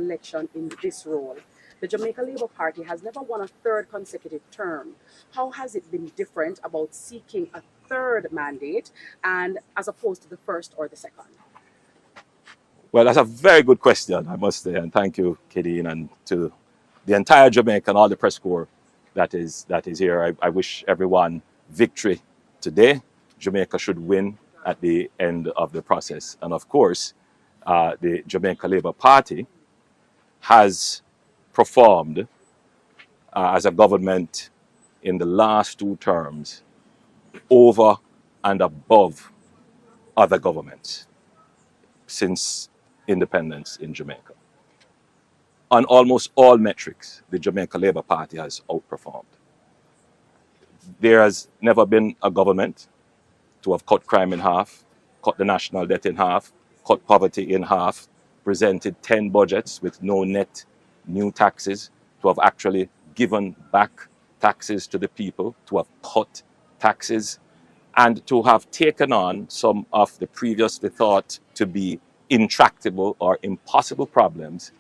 election in this role. The Jamaica Labour Party has never won a third consecutive term. How has it been different about seeking a third mandate and as opposed to the first or the second? Well, that's a very good question, I must say, and thank you, Kadeen, and to the entire Jamaica and all the press corps that is here. I wish everyone victory today. Jamaica should win at the end of the process. And of course, the Jamaica Labour Party has performed as a government in the last two terms over and above other governments since independence in Jamaica. On almost all metrics, the Jamaica Labour Party has outperformed. There has never been a government to have cut crime in half, cut the national debt in half, cut poverty in half, presented 10 budgets with no net new taxes, to have actually given back taxes to the people, to have cut taxes, and to have taken on some of the previously thought to be intractable or impossible problems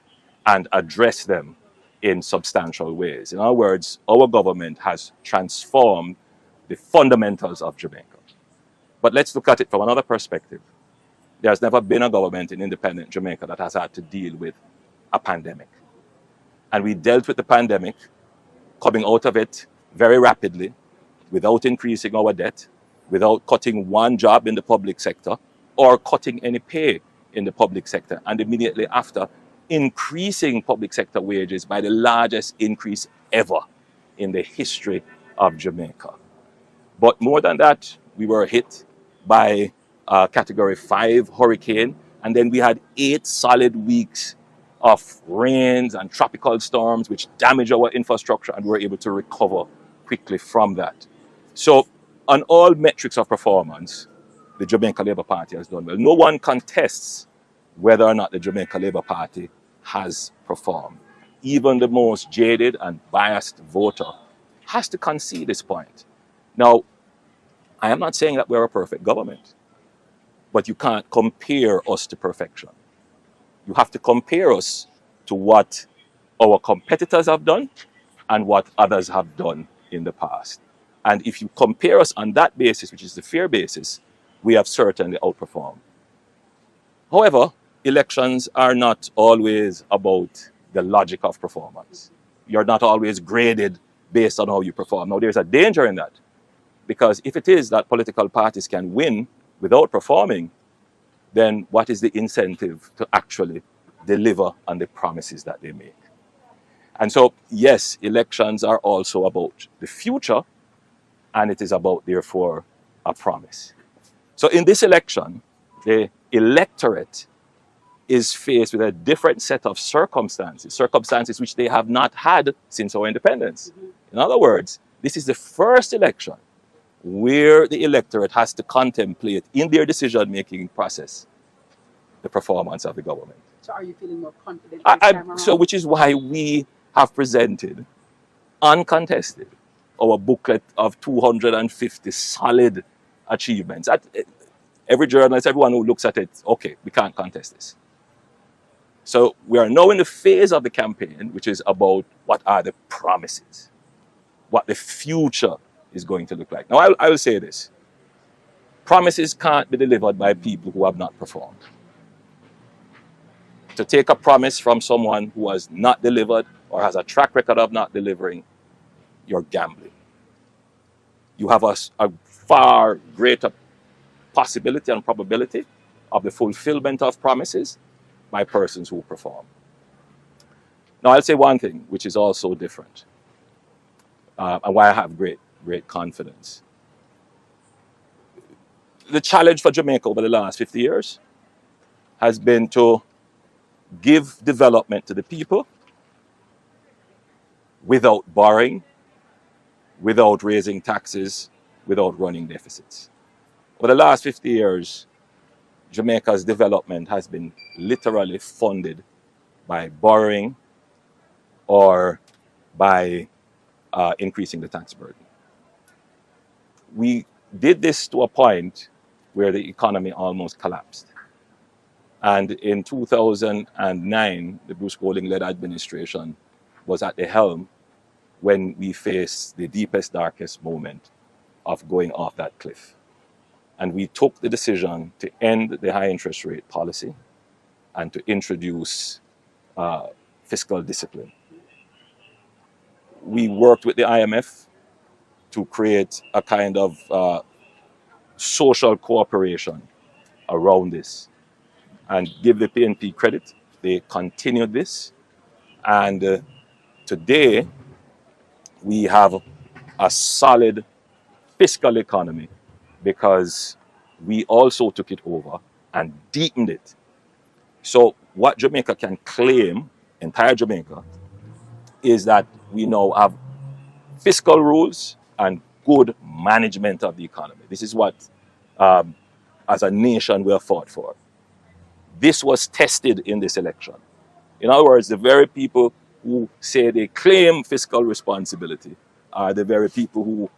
and address them in substantial ways. In other words, our government has transformed the fundamentals of Jamaica. But let's look at it from another perspective. There has never been a government in independent Jamaica that has had to deal with a pandemic. And we dealt with the pandemic, coming out of it very rapidly, without increasing our debt, without cutting one job in the public sector, or cutting any pay in the public sector, and immediately after, increasing public sector wages by the largest increase ever in the history of Jamaica. But more than that, we were hit by a Category 5 hurricane, and then we had 8 solid weeks of rains and tropical storms which damaged our infrastructure, and we were able to recover quickly from that. So on all metrics of performance, the Jamaica Labour Party has done well. No one contests whether or not the Jamaica Labour Party has performed. Even the most jaded and biased voter has to concede this point. Now, I am not saying that we're a perfect government, but you can't compare us to perfection. You have to compare us to what our competitors have done and what others have done in the past. And if you compare us on that basis, which is the fair basis, we have certainly outperformed. However, elections are not always about the logic of performance. You're not always graded based on how you perform. Now, there's a danger in that, because if it is that political parties can win without performing, then what is the incentive to actually deliver on the promises that they make? And so, yes, elections are also about the future, and it is about, therefore, a promise. So in this election, the electorate is faced with a different set of circumstances which they have not had since our independence. In other words, this is the first election where the electorate has to contemplate in their decision-making process the performance of the government. So are you feeling more confident this time around? So which is why we have presented, uncontested, our booklet of 250 solid achievements. Every journalist, everyone who looks at it, okay, we can't contest this. So we are now in the phase of the campaign, which is about what are the promises, what the future is going to look like. Now, I will say this. Promises can't be delivered by people who have not performed. To take a promise from someone who has not delivered or has a track record of not delivering, you're gambling. You have a far greater possibility and probability of the fulfillment of promises by persons who perform. Now, I'll say one thing, which is also different, and why I have great confidence. The challenge for Jamaica over the last 50 years has been to give development to the people without borrowing, without raising taxes, without running deficits. For the last 50 years, Jamaica's development has been literally funded by borrowing or by increasing the tax burden. We did this to a point where the economy almost collapsed. And in 2009, the Bruce Golding-led administration was at the helm when we faced the deepest, darkest moment of going off that cliff. And we took the decision to end the high interest rate policy and to introduce fiscal discipline. We worked with the IMF to create a kind of social cooperation around this. And give the PNP credit, they continued this. And today, we have a solid fiscal economy because we also took it over and deepened it. So what Jamaica can claim, entire Jamaica, is that we now have fiscal rules and good management of the economy. This is what, as a nation, we have fought for. This was tested in this election. In other words, the very people who say they claim fiscal responsibility are the very people who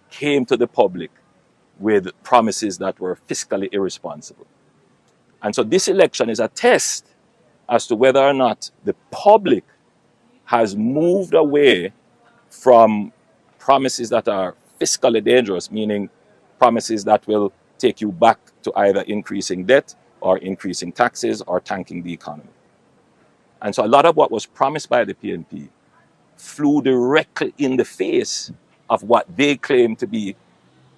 came to the public with promises that were fiscally irresponsible. And so this election is a test as to whether or not the public has moved away from promises that are fiscally dangerous, meaning promises that will take you back to either increasing debt or increasing taxes or tanking the economy. And so a lot of what was promised by the PNP flew directly in the face of what they claim to be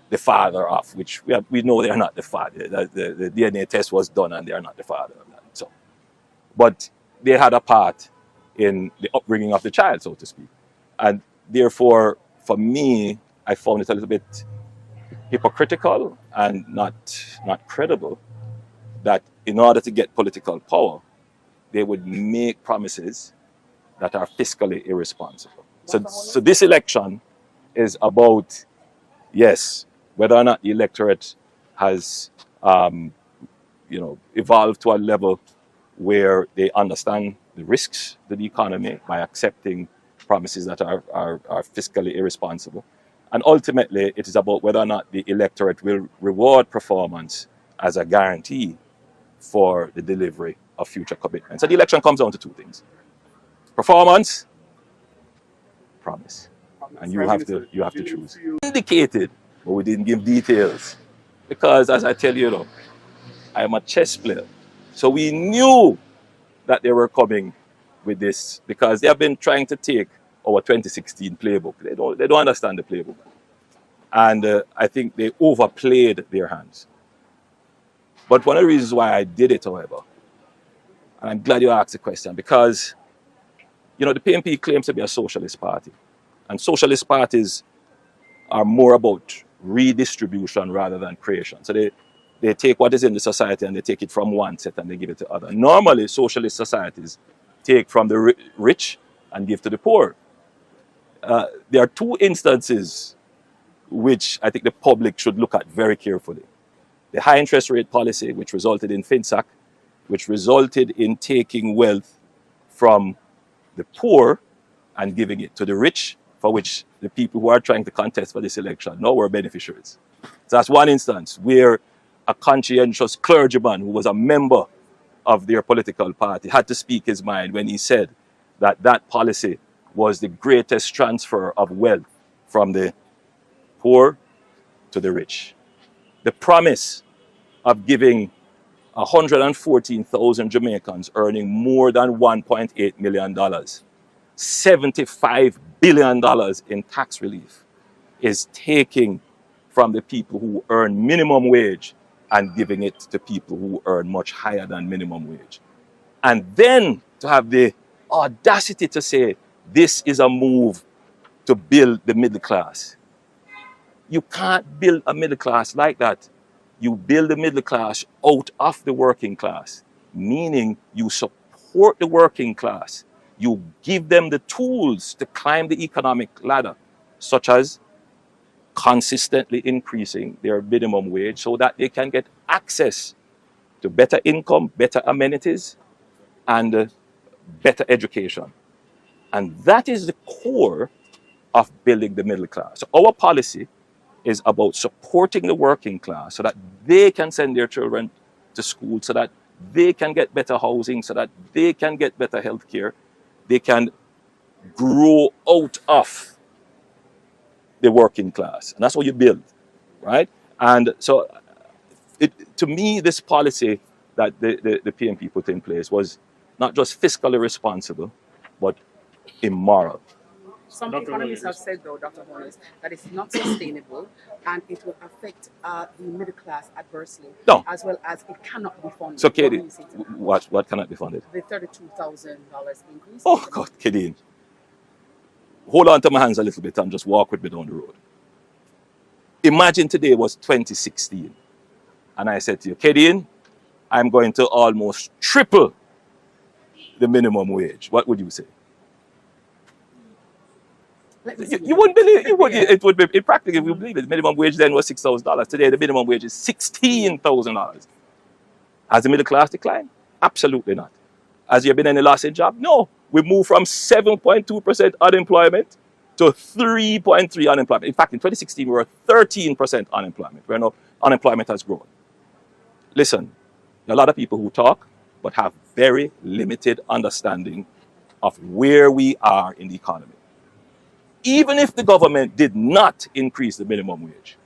the father of, which we know they are not the father. The DNA test was done and they are not the father of that. So, but they had a part in the upbringing of the child, so to speak. And therefore, for me, I found it a little bit hypocritical and not credible that in order to get political power, they would make promises that are fiscally irresponsible. So this election is about, yes, whether or not the electorate has evolved to a level where they understand the risks to the economy by accepting promises that are fiscally irresponsible. And ultimately, it is about whether or not the electorate will reward performance as a guarantee for the delivery of future commitments. So the election comes down to two things: performance, promise. And you have to choose. Indicated, but we didn't give details. Because as I tell you, I am a chess player. So we knew that they were coming with this because they have been trying to take our 2016 playbook. They don't understand the playbook. And I think they overplayed their hands. But one of the reasons why I did it, however, and I'm glad you asked the question, because the PNP claims to be a socialist party. And socialist parties are more about redistribution rather than creation. So they take what is in the society and they take it from one set and they give it to other. Normally, socialist societies take from the rich and give to the poor. There are two instances which I think the public should look at very carefully. The high interest rate policy, which resulted in FinSAC, which resulted in taking wealth from the poor and giving it to the rich, for which the people who are trying to contest for this election now were beneficiaries. So that's one instance where a conscientious clergyman who was a member of their political party had to speak his mind when he said that that policy was the greatest transfer of wealth from the poor to the rich. The promise of giving 114,000 Jamaicans earning more than $1.8 million, $75 billion in tax relief, is taking from the people who earn minimum wage and giving it to people who earn much higher than minimum wage. And then to have the audacity to say this is a move to build the middle class. You can't build a middle class like that. You build the middle class out of the working class, meaning you support the working class. You give them the tools to climb the economic ladder, such as consistently increasing their minimum wage so that they can get access to better income, better amenities, and better education. And that is the core of building the middle class. So our policy is about supporting the working class so that they can send their children to school, so that they can get better housing, so that they can get better health care. They can grow out of the working class. And that's what you build, right? And so to me, this policy that the PNP put in place was not just fiscally responsible, but immoral. Some economists have said, though, Dr. Holness, that it's not sustainable and it will affect the middle class adversely, No. as well as it cannot be funded. So, Katie, what cannot be funded? The $32,000 increase. Oh, God, Katie. Hold on to my hands a little bit and just walk with me down the road. Imagine today was 2016. And I said to you, Katie, I'm going to almost triple the minimum wage. What would you say? You wouldn't believe it. Yeah. It would be in practice. If you believe it, the minimum wage then was $6,000. Today, the minimum wage is $16,000. Has the middle class declined? Absolutely not. Has there been any loss in job? No. We moved from 7.2% unemployment to 3.3% unemployment. In fact, in 2016, we were 13% unemployment. Where now unemployment has grown. Listen, there are a lot of people who talk, but have very limited understanding of where we are in the economy. Even if the government did not increase the minimum wage,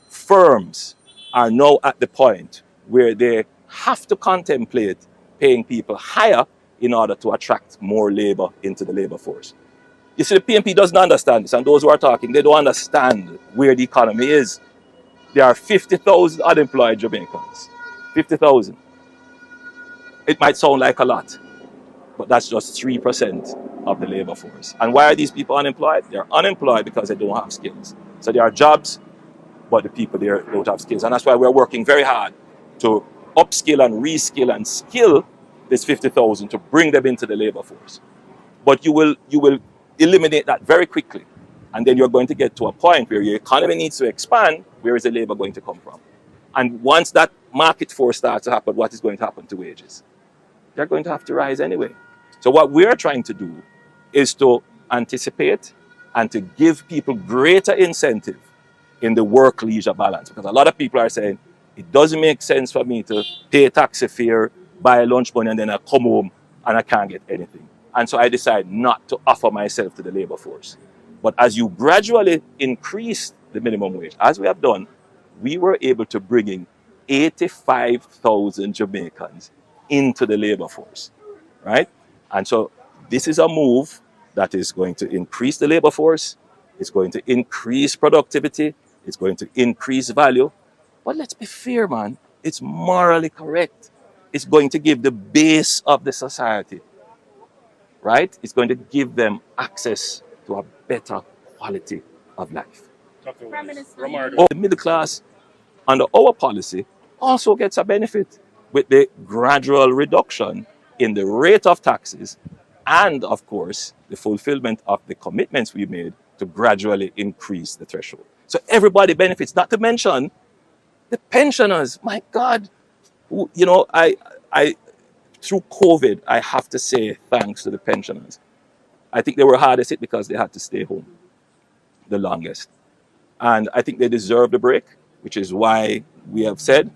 firms are now at the point where they have to contemplate paying people higher in order to attract more labor into the labor force. You see, the PNP doesn't understand this, and those who are talking, they don't understand where the economy is. There are 50,000 unemployed Jamaicans. 50,000. It might sound like a lot, but that's just 3% of the labor force. And why are these people unemployed? They're unemployed because they don't have skills. So there are jobs, but the people there don't have skills. And that's why we're working very hard to upskill and reskill and skill this 50,000 to bring them into the labor force. But you will eliminate that very quickly. And then you're going to get to a point where your economy needs to expand. Where is the labor going to come from? And once that market force starts to happen, what is going to happen to wages? They're going to have to rise anyway. So what we're trying to do is to anticipate and to give people greater incentive in the work-leisure balance. Because a lot of people are saying, it doesn't make sense for me to pay taxi fare, buy lunch money, and then I come home and I can't get anything. And so I decide not to offer myself to the labor force. But as you gradually increase the minimum wage, as we have done, we were able to bring in 85,000 Jamaicans into the labor force, right? And so this is a move that is going to increase the labor force. It's going to increase productivity. It's going to increase value. But let's be fair, man. It's morally correct. It's going to give the base of the society, right? It's going to give them access to a better quality of life. Prime Minister, The middle class, under our policy, also gets a benefit with the gradual reduction in the rate of taxes and, of course, the fulfillment of the commitments we made to gradually increase the threshold. So everybody benefits, not to mention the pensioners. My God, you know, I through COVID, I have to say thanks to the pensioners. I think they were hardest hit because they had to stay home the longest. And I think they deserve the break, which is why we have said,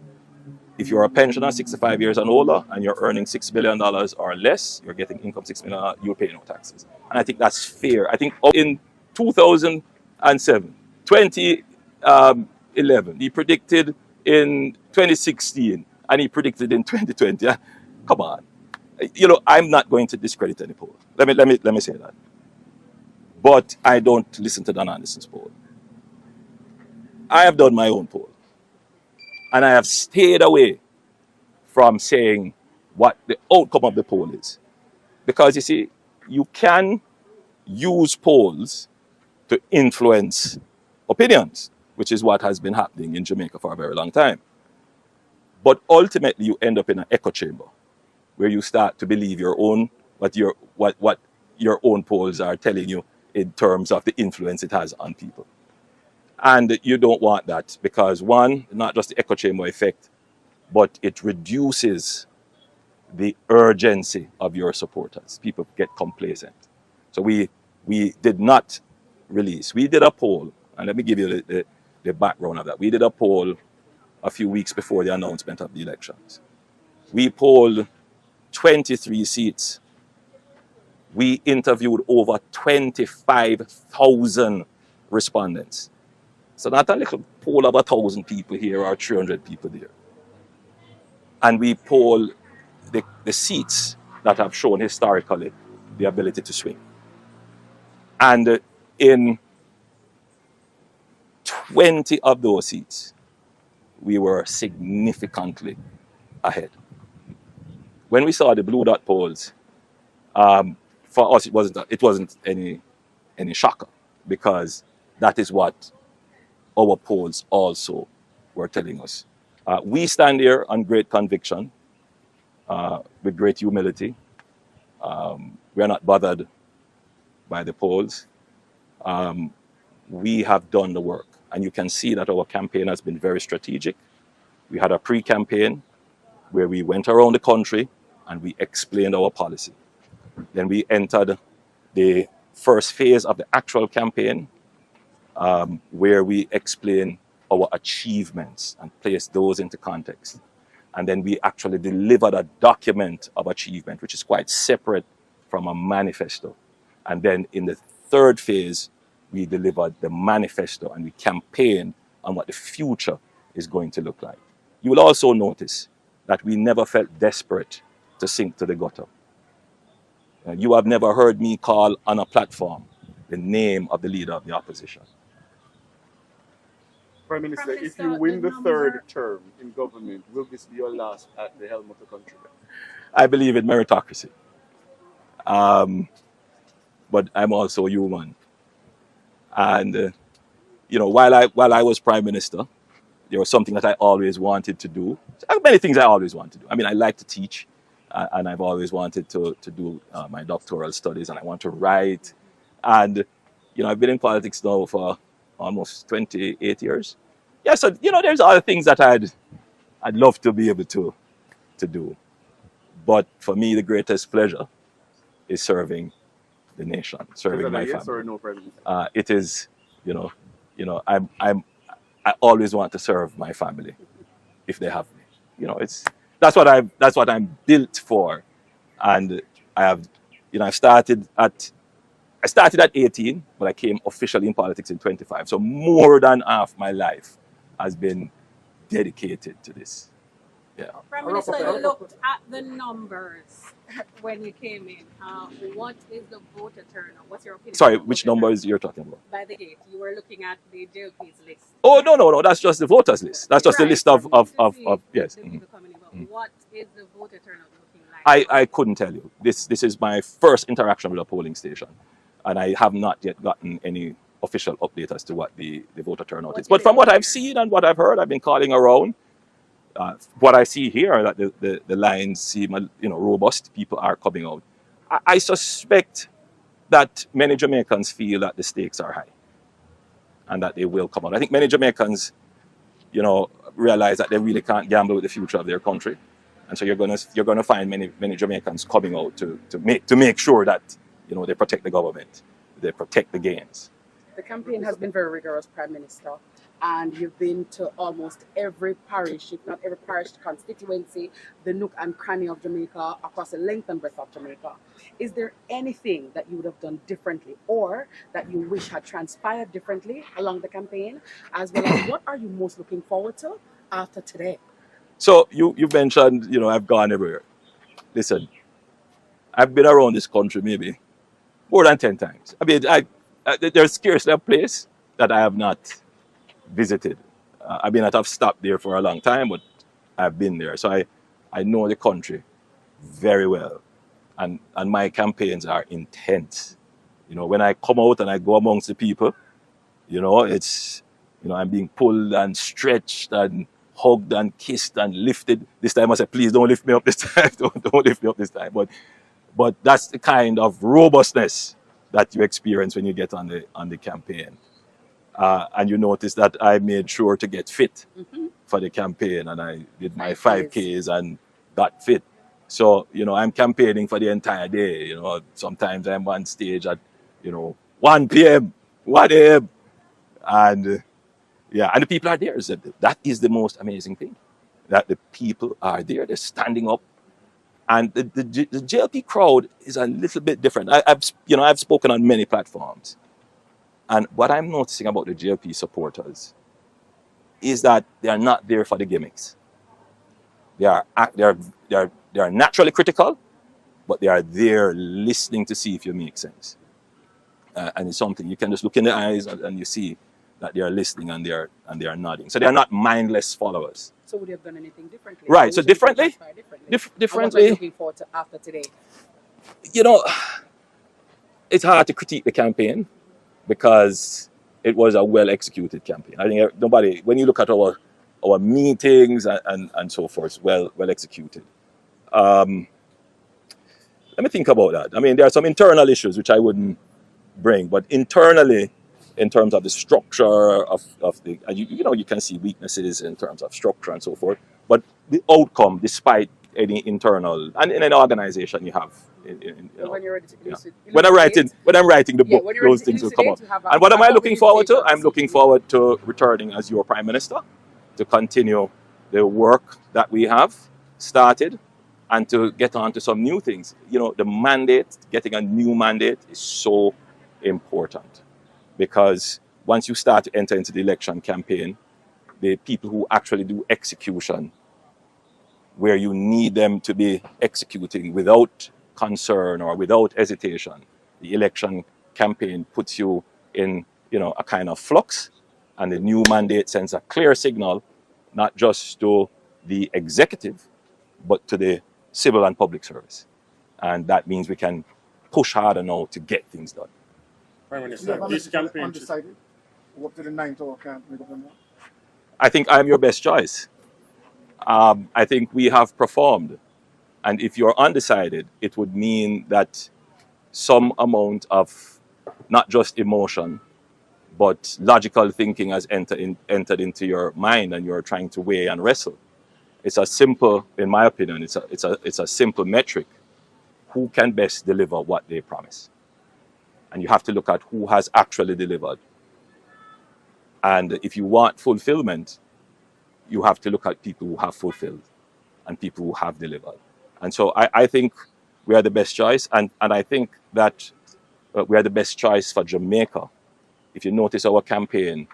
if you're a pensioner 65 years and older and you're earning $6 million or less, you're getting income $6 million, you'll pay no taxes. And I think that's fair. I think in 2007, 2011, he predicted in 2016, and he predicted in 2020. Come on. You know, I'm not going to discredit any poll. Let me say that. But I don't listen to Don Anderson's poll. I have done my own poll. And I have stayed away from saying what the outcome of the poll is. Because you see, you can use polls to influence opinions, which is what has been happening in Jamaica for a very long time. But ultimately, you end up in an echo chamber where you start to believe your own, what your own polls are telling you in terms of the influence it has on people. And you don't want that because, one, not just the echo chamber effect, but it reduces the urgency of your supporters. People get complacent. So we did not release. We did a poll, and let me give you the background of that. We did a poll a few weeks before the announcement of the elections. We polled 23 seats. We interviewed over 25,000 respondents. So not a little poll of 1,000 people here or 300 people there. And we poll the seats that have shown historically the ability to swing. And in 20 of those seats, we were significantly ahead. When we saw the blue dot polls, for us it wasn't any shocker, because that is what our polls also were telling us. We stand here on great conviction, with great humility. We are not bothered by the polls. We have done the work, and you can see that our campaign has been very strategic. We had a pre-campaign where we went around the country and we explained our policy. Then we entered the first phase of the actual campaign, where we explain our achievements and place those into context. And then we actually delivered a document of achievement, which is quite separate from a manifesto. And then in the third phase, we delivered the manifesto and we campaigned on what the future is going to look like. You will also notice that we never felt desperate to sink to the gutter. You have never heard me call on a platform the name of the leader of the opposition. Prime Minister, if you win the third term in government, will this be your last at the helm of the country? I believe in meritocracy. But I'm also human. And, while I was Prime Minister, there was something that I always wanted to do. Many things I always want to do. I mean, I like to teach, and I've always wanted to do my doctoral studies, and I want to write. And, I've been in politics now for almost 28 years. Yeah, so, there's other things that I'd love to be able to do. But for me, the greatest pleasure is serving the nation, serving my family. Yes or no, Prime Minister? It is, I always want to serve my family if they have me. That's what I'm built for. And I started at 18, but I came officially in politics in 25. So more than half my life has been dedicated to this. Yeah. Prime Minister, you looked at the numbers when you came in. What is the voter turnout? What's your opinion? Sorry, which numbers you're talking about? By the gate, you were looking at the JLP's list. Oh, no, that's just the voters list. That's just the list of yes. What is the voter turnout looking like? I couldn't tell you. This is my first interaction with a polling station, and I have not yet gotten any official update as to what the voter turnout is. But from what I've seen and what I've heard, I've been calling around. What I see here, that the lines seem robust. People are coming out. I suspect that many Jamaicans feel that the stakes are high, and that they will come out. I think many Jamaicans, realize that they really can't gamble with the future of their country, and so you're gonna find many Jamaicans coming out to make sure that they protect the government, they protect the gains. The campaign has been very rigorous, Prime Minister, and you've been to almost every parish, if not every parish constituency, the nook and cranny of Jamaica, across the length and breadth of Jamaica. Is there anything that you would have done differently, or that you wish had transpired differently along the campaign, as well as what are you most looking forward to after today? So you mentioned, I've gone everywhere. Listen, I've been around this country maybe more than 10 times. I mean, there's scarcely a place that I have not visited. I mean, I've stopped there for a long time, but I've been there. So I know the country very well. And my campaigns are intense. When I come out and I go amongst the people, it's, I'm being pulled and stretched and hugged and kissed and lifted. This time I said, please don't lift me up this time. don't lift me up this time. But that's the kind of robustness that you experience when you get on the campaign. And you notice that I made sure to get fit for the campaign, and I did my 5Ks and got fit. So, I'm campaigning for the entire day. Sometimes I'm on stage at, 1 p.m., 1 a.m. And and the people are there. That is the most amazing thing. that the people are there, they're standing up. And the JLP crowd is a little bit different. I've spoken on many platforms. And what I'm noticing about the JLP supporters is that they are not there for the gimmicks. They are naturally critical, but they are there listening to see if you make sense. And it's something you can just look in the eyes and you see that they are listening and they are nodding. So they are not mindless followers. So would you have done anything differently? Right. So differently. And what are Differently. you looking forward to after today? You know, it's hard to critique the campaign because it was a well executed campaign. I think nobody, when you look at our meetings and so forth, well executed. Let me think about that. I mean, there are some internal issues which I wouldn't bring, but internally, in terms of the structure of the, you can see weaknesses in terms of structure and so forth. But the outcome, despite any internal, and in an organization you have, when you're ready to when I'm writing the book, those things will come up. And what am I looking forward to? I'm looking forward to returning as your Prime Minister, to continue the work that we have started, and to get on to some new things. The mandate, getting a new mandate is so important, because once you start to enter into the election campaign, the people who actually do execution, where you need them to be executing without concern or without hesitation, the election campaign puts you in, a kind of flux, and the new mandate sends a clear signal, not just to the executive, but to the civil and public service. And that means we can push harder now to get things done. Prime Minister, this campaign undecided. Up to the 9th hour can't make up their mind. I think I'm your best choice. I think we have performed. And if you're undecided, it would mean that some amount of not just emotion, but logical thinking has entered into your mind, and you're trying to weigh and wrestle. It's a simple, in my opinion, it's a simple metric. Who can best deliver what they promise? And you have to look at who has actually delivered. And if you want fulfillment, you have to look at people who have fulfilled and people who have delivered. And so I think we are the best choice. And I think that we are the best choice for Jamaica. If you notice our campaign,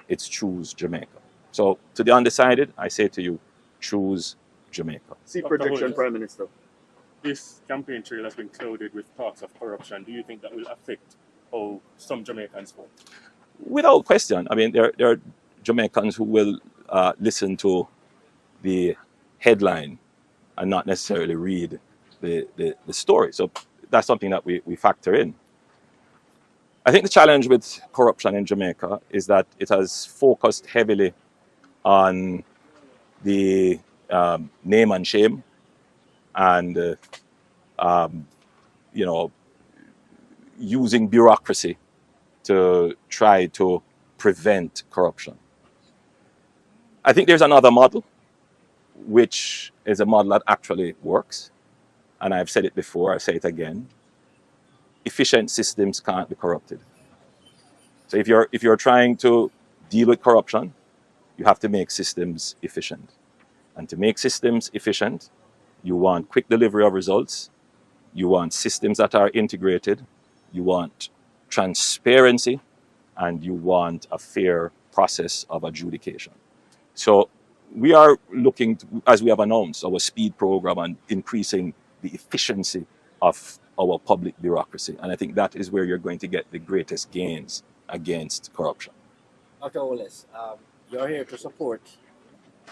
it's choose Jamaica. So to the undecided, I say to you, choose Jamaica. See projection, Prime Minister. This campaign trail has been clouded with talks of corruption. Do you think that will affect how some Jamaicans vote? Without question. I mean, there are Jamaicans who will listen to the headline and not necessarily read the story. So that's something that we factor in. I think the challenge with corruption in Jamaica is that it has focused heavily on the name and shame, and using bureaucracy to try to prevent corruption. I think there's another model, which is a model that actually works. And I've said it before, I'll say it again. Efficient systems can't be corrupted. So if you're trying to deal with corruption, you have to make systems efficient. And to make systems efficient, you want quick delivery of results, you want systems that are integrated, you want transparency, and you want a fair process of adjudication. So we are looking to, as we have announced, our speed program and increasing the efficiency of our public bureaucracy. And I think that is where you're going to get the greatest gains against corruption. Dr. Holness, you're here to support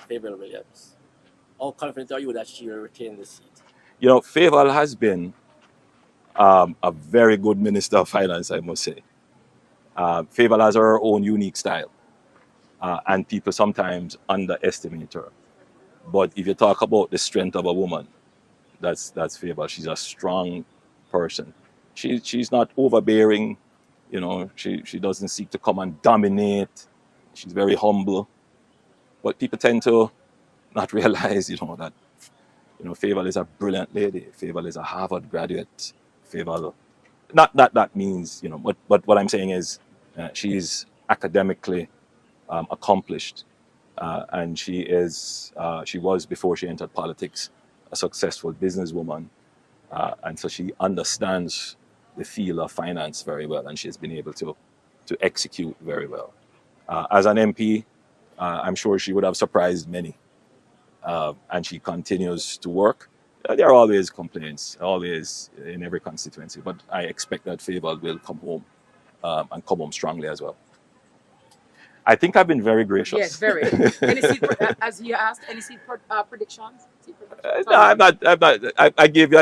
Favour Williams. How confident are you that she will retain the seat? Favour has been a very good Minister of Finance, I must say. Favour has her own unique style, and people sometimes underestimate her. But if you talk about the strength of a woman, that's Favour. She's a strong person. She's not overbearing. She doesn't seek to come and dominate. She's very humble. But people tend to not realize, that Favour is a brilliant lady. Favour is a Harvard graduate. Favour, not that means, but what I'm saying is she's academically accomplished. and she was, before she entered politics, a successful businesswoman, and so she understands the field of finance very well, and she's been able to execute very well. As an MP, I'm sure she would have surprised many, and she continues to work. There are always complaints, always in every constituency, but I expect that Favour will come home, and come home strongly as well. I think I've been very gracious. Yes, very. Any seed, as he asked, any seed predictions? Seed predictions? No, I'm not. I gave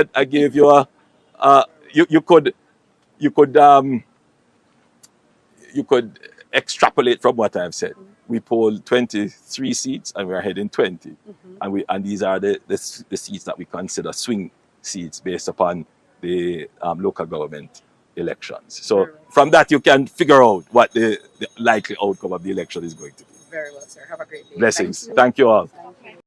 you a. You could extrapolate from what I've said. We polled 23 seats, and we're heading 20, and these are the seats that we consider swing seats based upon the local government elections. So from that, you can figure out what the likely outcome of the election is going to be. Very well, sir. Have a great day. Blessings. Thank you. Thank you all.